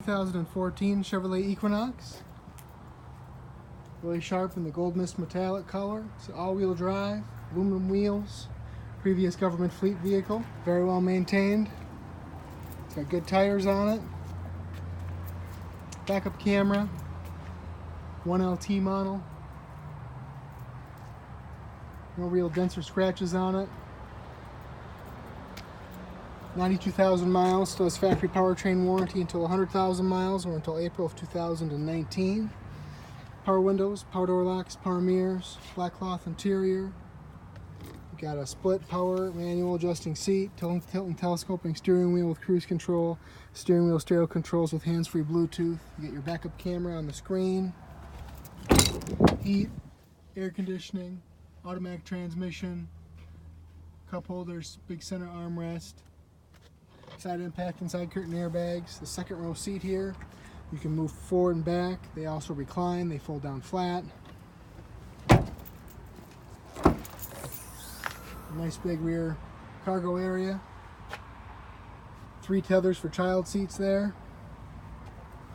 2014 Chevrolet Equinox. Really sharp in the gold mist metallic color. It's all-wheel drive, aluminum wheels, previous government fleet vehicle, very well maintained. It's got good tires on it. Backup camera, 1LT model. No real dents or scratches on it. 92,000 miles, still has factory powertrain warranty until 100,000 miles or until April of 2019. Power windows, power door locks, power mirrors, black cloth interior. You got a split power manual adjusting seat, tilt and telescoping steering wheel with cruise control, steering wheel stereo controls with hands-free Bluetooth. You get your backup camera on the screen, heat, air conditioning, automatic transmission, cup holders, big center armrest, side impact and side curtain airbags. The second row seat here, you can move forward and back. They also recline, they fold down flat. Nice big rear cargo area. 3 tethers for child seats there.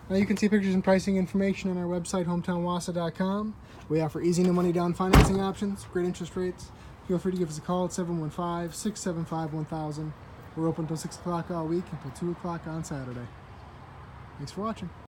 Now you can see pictures and pricing information on our website, hometownwausau.com. We offer easy no money down financing options, great interest rates. Feel free to give us a call at 715-675-1000. We're open until 6 o'clock all week until 2 o'clock on Saturday. Thanks for watching.